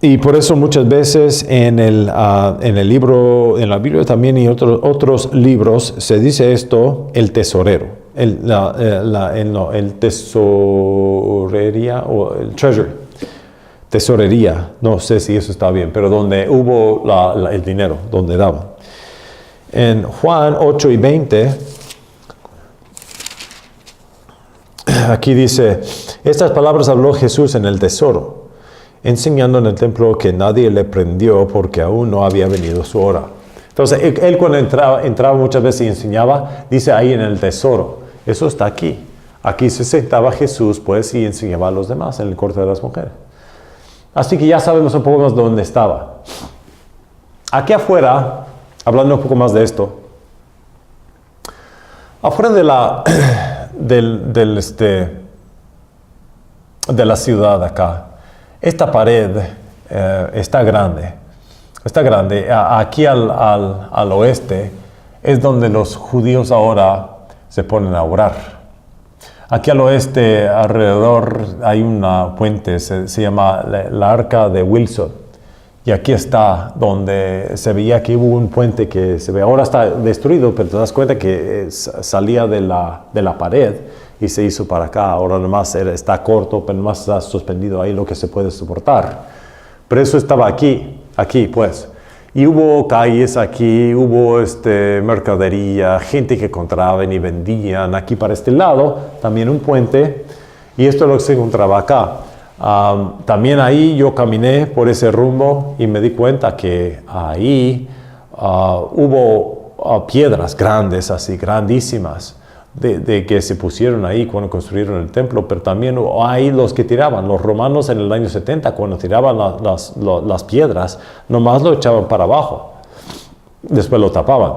Speaker 1: Y por eso muchas veces en el libro, en la Biblia también y otros libros se dice esto, el tesorero, el tesorería o el treasury. Tesorería, no sé si eso está bien, pero donde hubo el dinero, donde daban. En Juan 8 y 20, aquí dice, estas palabras habló Jesús en el tesoro, enseñando en el templo que nadie le prendió porque aún no había venido su hora. Entonces, él cuando entraba muchas veces y enseñaba, dice ahí en el tesoro, eso está aquí. Aquí se sentaba Jesús, pues, y enseñaba a los demás en el corte de las mujeres. Así que ya sabemos un poco más de dónde estaba. Aquí afuera, hablando un poco más de esto, afuera de la ciudad acá, esta pared está grande. Está grande. Aquí al oeste es donde los judíos ahora se ponen a orar. Aquí al oeste, alrededor, hay una puente, se llama la Arca de Wilson. Y aquí está donde se veía que hubo un puente que se ve, ahora está destruido, pero te das cuenta que salía de la pared y se hizo para acá. Ahora nomás está corto, pero nomás está suspendido ahí lo que se puede soportar. Pero eso estaba aquí pues. Y hubo calles aquí, hubo mercadería, gente que compraban y vendían. Aquí para este lado, también un puente. Y esto es lo que se encontraba acá. También ahí yo caminé por ese rumbo y me di cuenta que ahí hubo piedras grandes, así grandísimas, de que se pusieron ahí cuando construyeron el templo, pero también hay los que tiraban. Los romanos en el año 70, cuando tiraban las piedras, nomás lo echaban para abajo, después lo tapaban.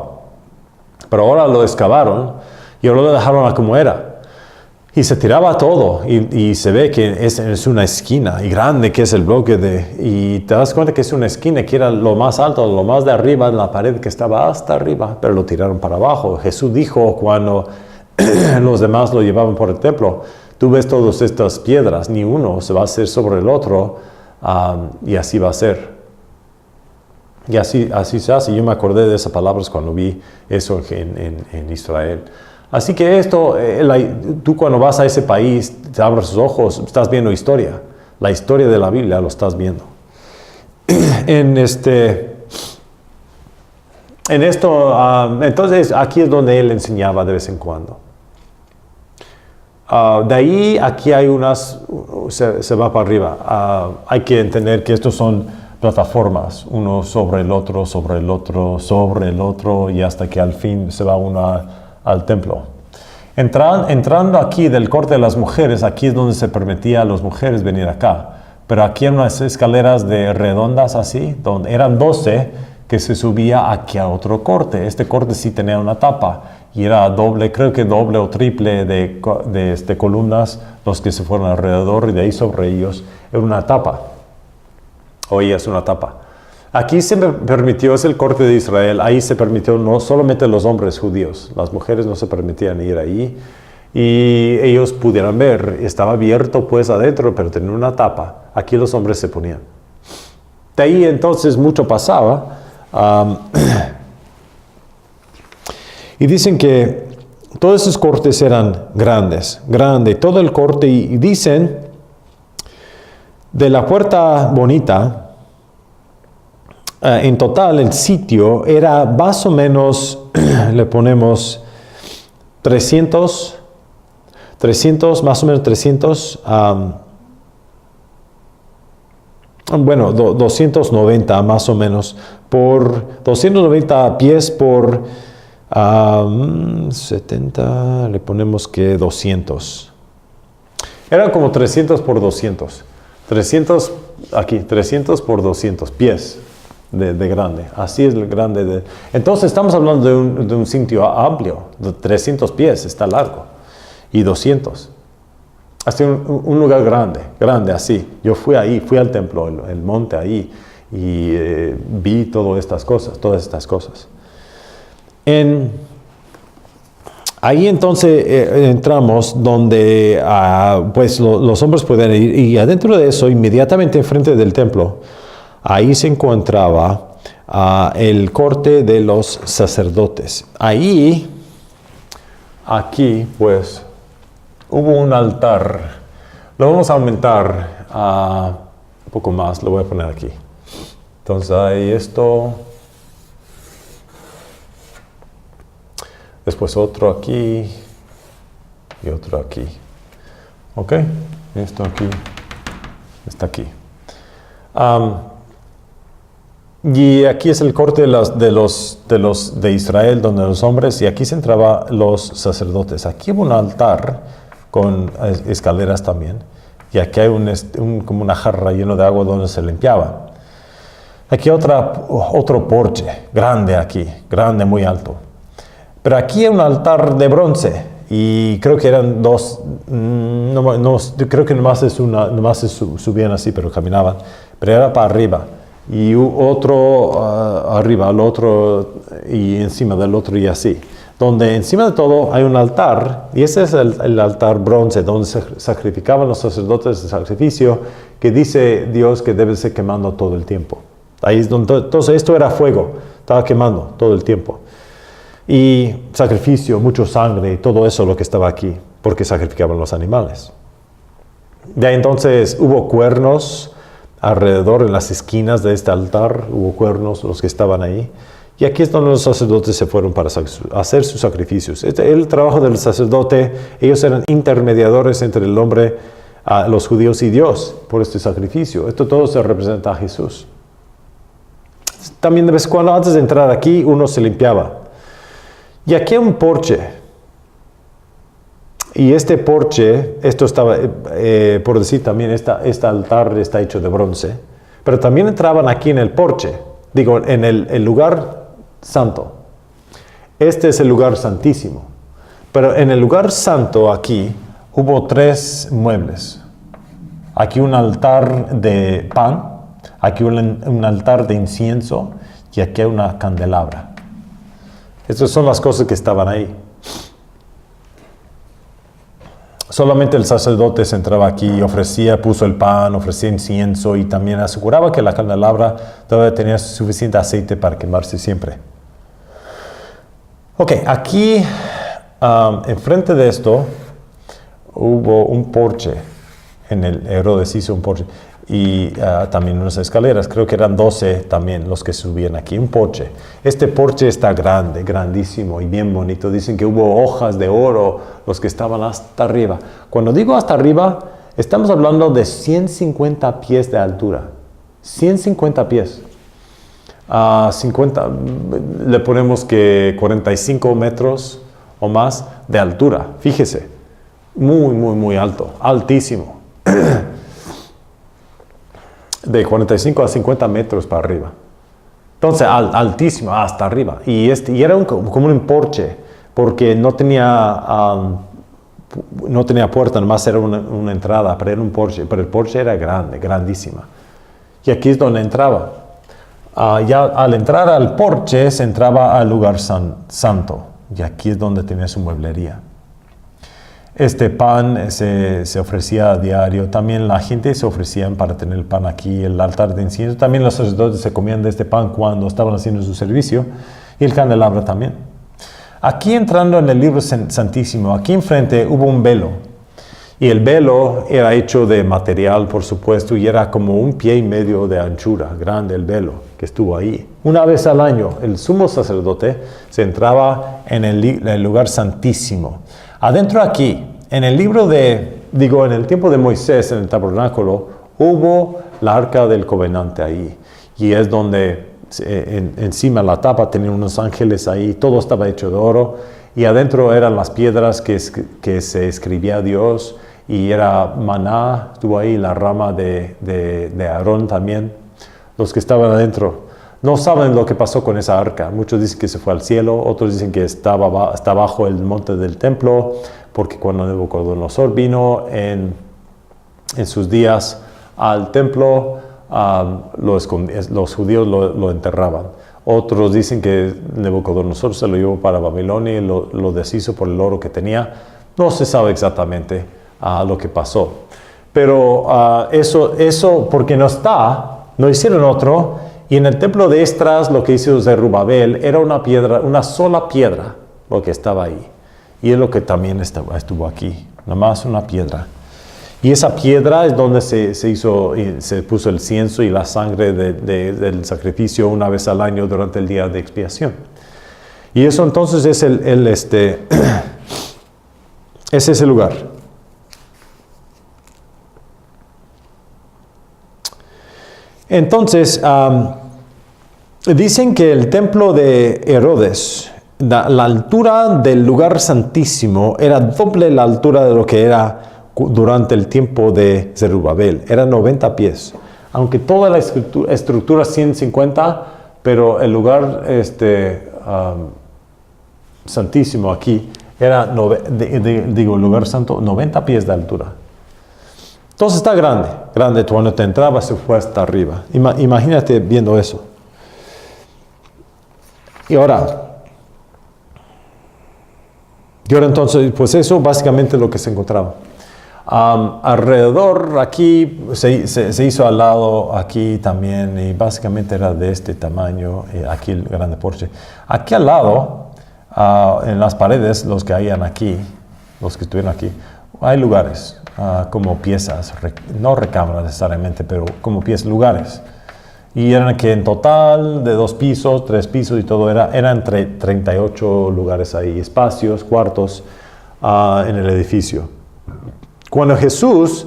Speaker 1: Pero ahora lo excavaron y ahora lo dejaron como era. Y se tiraba todo y se ve que es una esquina y grande que es el bloque y te das cuenta que es una esquina que era lo más alto, lo más de arriba en la pared que estaba hasta arriba, pero lo tiraron para abajo. Jesús dijo cuando los demás lo llevaban por el templo, tú ves todas estas piedras, ni uno se va a hacer sobre el otro, y así va a ser. Y así se hace. Yo me acordé de esas palabras cuando vi eso en Israel. Así que esto, tú cuando vas a ese país, te abres los ojos, estás viendo historia. La historia de la Biblia lo estás viendo. Entonces aquí es donde él enseñaba de vez en cuando. De ahí, aquí hay se va para arriba. Hay que entender que estos son plataformas, uno sobre el otro, sobre el otro, sobre el otro, y hasta que al fin se va uno al templo. Entrando aquí del corte de las mujeres, aquí es donde se permitía a las mujeres venir acá. Pero aquí hay unas escaleras redondas así, donde eran 12 que se subía aquí a otro corte. Este corte sí tenía una tapa y era doble, creo que doble o triple de columnas los que se fueron alrededor, y de ahí sobre ellos era una tapa. Hoy es una tapa. Aquí se permitió, es el corte de Israel, ahí se permitió no solamente los hombres judíos, las mujeres no se permitían ir ahí y ellos pudieran ver, estaba abierto pues adentro, pero tenía una tapa, aquí los hombres se ponían. De ahí entonces mucho pasaba y dicen que todos esos cortes eran grande, todo el corte y dicen de la puerta bonita, en total el sitio era más o menos, le ponemos 300, más o menos 300, 290 más o menos, por 290 pies por 70, le ponemos que 200. Eran como 300 por 200. 300 por 200 pies de grande. Así es el grande. Entonces estamos hablando de un sitio amplio. De 300 pies, está largo. Y 200. Así un lugar grande así. Yo fui ahí, fui al templo, el monte ahí. Y vi todas estas cosas. Ahí entonces entramos donde pues los hombres pueden ir y adentro de eso, inmediatamente enfrente del templo, ahí se encontraba el corte de los sacerdotes. Aquí pues hubo un altar. Lo vamos a aumentar un poco más, lo voy a poner aquí. Entonces hay esto. Después otro aquí y otro aquí. ¿Ok? Esto aquí. Está aquí. Y aquí es el corte de Israel, donde los hombres, y aquí se entraban los sacerdotes. Aquí hubo un altar con escaleras también. Y aquí hay como una jarra llena de agua donde se limpiaba. Aquí otro porche, grande, muy alto. Pero aquí hay un altar de bronce y creo que eran dos, creo que nomás se subían así, pero caminaban, pero era para arriba. Y otro arriba, el otro y encima del otro y así. Donde encima de todo hay un altar, y ese es el altar bronce, donde se sacrificaban los sacerdotes de sacrificio, que dice Dios que debe ser quemando todo el tiempo. Ahí es donde, entonces esto era fuego, estaba quemando todo el tiempo. Y sacrificio, mucho sangre y todo eso lo que estaba aquí, porque sacrificaban los animales. Ya entonces hubo cuernos alrededor, en las esquinas de este altar, hubo cuernos, los que estaban ahí. Y aquí es donde los sacerdotes se fueron para hacer sus sacrificios. El trabajo del sacerdote, ellos eran intermediadores entre el hombre, los judíos y Dios, por este sacrificio. Esto todo se representa a Jesús. También de vez en cuando, antes de entrar aquí, uno se limpiaba. Y aquí hay un porche. Y este porche, esto estaba, por decir también, este altar está hecho de bronce. Pero también entraban aquí en el porche, digo, en el lugar santo. Este es el lugar santísimo. Pero en el lugar santo aquí hubo 3 muebles. Aquí un altar de pan, aquí un altar de incienso y aquí hay una candelabra. Estas son las cosas que estaban ahí. Solamente el sacerdote se entraba aquí y puso el pan, ofrecía incienso y también aseguraba que la candelabra todavía tenía suficiente aceite para quemarse siempre. Ok, aquí enfrente de esto hubo un porche. En el Herodes hizo un porche. Y también unas escaleras, creo que eran 12 también los que subían aquí, un porche. Este porche está grande, grandísimo y bien bonito. Dicen que hubo hojas de oro, los que estaban hasta arriba. Cuando digo hasta arriba, estamos hablando de 150 pies de altura. 150 pies. 50, le ponemos que 45 metros o más de altura. Fíjese, muy, muy, muy alto, altísimo. De 45 a 50 metros para arriba. Entonces, altísimo, hasta arriba. Y era como un porche, porque no tenía puerta, nomás era una entrada, pero era un porche. Pero el porche era grande, grandísima. Y aquí es donde entraba. ya al entrar al porche se entraba al lugar santo. Y aquí es donde tenía su mueblería. Este pan se ofrecía a diario. También la gente se ofrecían para tener el pan aquí, el altar de incienso. También los sacerdotes se comían de este pan cuando estaban haciendo su servicio. Y el candelabro también. Aquí entrando en el libro santísimo, aquí enfrente hubo un velo. Y el velo era hecho de material, por supuesto, y era como 1,5 pies de anchura, grande el velo que estuvo ahí. Una vez al año, el sumo sacerdote se entraba en el lugar santísimo. Adentro aquí, en el tiempo de Moisés, en el tabernáculo, hubo la arca del covenante ahí. Y es donde encima la tapa tenía unos ángeles ahí, todo estaba hecho de oro. Y adentro eran las piedras que se escribía a Dios. Y era maná, estuvo ahí la rama de Aarón también. Los que estaban adentro no saben lo que pasó con esa arca. Muchos dicen que se fue al cielo, otros dicen que está bajo el monte del templo, porque cuando Nabucodonosor vino en sus días al templo, los judíos lo enterraban. Otros dicen que Nabucodonosor se lo llevó para Babilonia y lo deshizo por el oro que tenía. No se sabe exactamente lo que pasó. Pero eso porque no hicieron otro. Y en el templo de Esdras lo que hizo Zerubabel era una sola piedra lo que estaba ahí. Y es lo que también estuvo aquí, nada más una piedra. Y esa piedra es donde se puso el incienso y la sangre del sacrificio una vez al año durante el día de expiación. Y eso entonces es es ese lugar. Entonces, dicen que el templo de Herodes, la altura del lugar santísimo era doble la altura de lo que era durante el tiempo de Zerubabel. Era 90 pies. Aunque toda la estructura 150, pero el lugar santísimo aquí era, el lugar santo, 90 pies de altura. Entonces está grande. Cuando te entrabas se fue hasta arriba. Imagínate viendo eso. Y ahora entonces, pues eso básicamente es lo que se encontraba. Alrededor aquí se hizo al lado aquí también, y básicamente era de este tamaño, aquí el grande porche. Aquí al lado, en las paredes, los que estuvieron aquí, hay lugares como piezas, no recámaras necesariamente, pero como piezas, lugares. Y eran que en total de 2 pisos, 3 pisos y todo, eran 38 lugares ahí, espacios, cuartos en el edificio. Cuando Jesús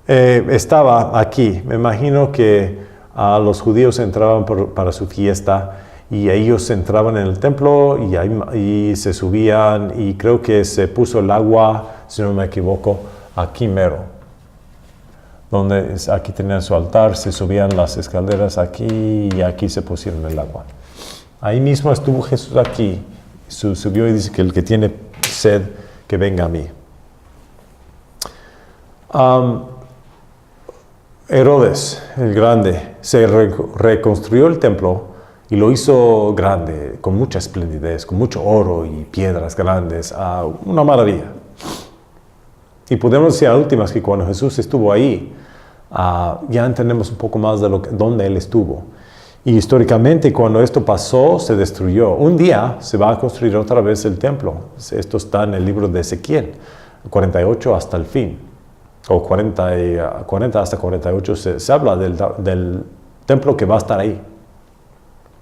Speaker 1: estaba aquí, me imagino que los judíos entraban para su fiesta y ellos entraban en el templo y se subían, y creo que se puso el agua, si no me equivoco, aquí mero, donde aquí tenían su altar, se subían las escaleras aquí y aquí se pusieron el agua. Ahí mismo estuvo Jesús aquí, subió y dice que el que tiene sed, que venga a mí. Herodes el Grande se reconstruyó el templo y lo hizo grande, con mucha esplendidez, con mucho oro y piedras grandes, una maravilla. Y podemos decir a últimas que cuando Jesús estuvo ahí, ya entendemos un poco más de dónde Él estuvo. Y históricamente, cuando esto pasó, se destruyó. Un día se va a construir otra vez el templo. Esto está en el libro de Ezequiel, 48 hasta el fin, o 40 hasta 48, se habla del templo que va a estar ahí.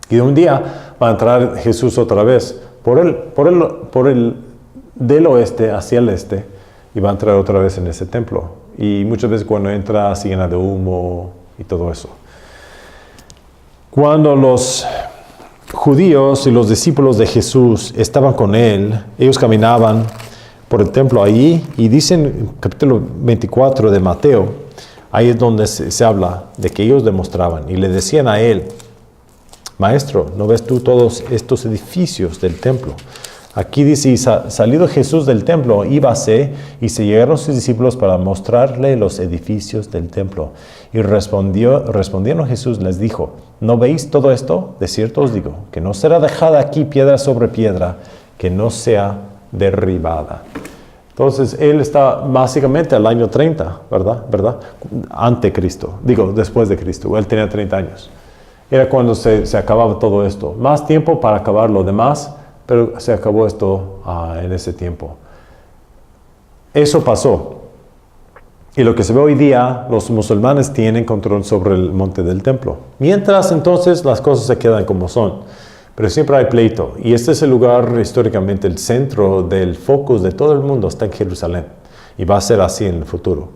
Speaker 1: Y un día va a entrar Jesús otra vez por el del oeste hacia el este, y va a entrar otra vez en ese templo. Y muchas veces cuando entra se llena de humo y todo eso. Cuando los judíos y los discípulos de Jesús estaban con Él, ellos caminaban por el templo allí, y dicen en capítulo 24 de Mateo, ahí es donde se habla de que ellos demostraban y le decían a Él: Maestro, ¿no ves tú todos estos edificios del templo? Aquí dice, salido Jesús del templo, íbase, y se llegaron sus discípulos para mostrarle los edificios del templo. Y respondiendo Jesús les dijo: ¿No veis todo esto? De cierto os digo, que no será dejada aquí piedra sobre piedra, que no sea derribada. Entonces, él está básicamente al año 30, ¿verdad? Ante Cristo, después de Cristo. Él tenía 30 años. Era cuando se acababa todo esto. Más tiempo para acabar lo demás, pero se acabó esto en ese tiempo. Eso pasó. Y lo que se ve hoy día, los musulmanes tienen control sobre el monte del templo. Mientras entonces las cosas se quedan como son. Pero siempre hay pleito. Y este es el lugar históricamente, el centro del focus de todo el mundo está en Jerusalén. Y va a ser así en el futuro.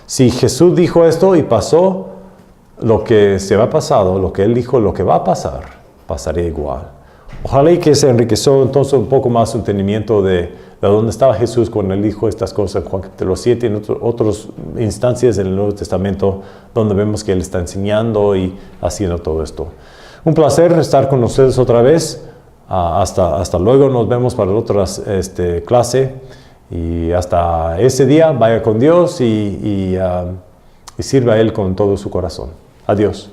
Speaker 1: Si Jesús dijo esto y pasó, lo que se va pasado, lo que Él dijo, lo que va a pasar, pasaría igual. Ojalá y que se enriqueció entonces un poco más su entendimiento de dónde estaba Jesús cuando Él dijo estas cosas en Juan capítulo 7 y en otras instancias en el Nuevo Testamento donde vemos que Él está enseñando y haciendo todo esto. Un placer estar con ustedes otra vez. Hasta luego, nos vemos para otra clase. Y hasta ese día, vaya con Dios y sirva a Él con todo su corazón. Adiós.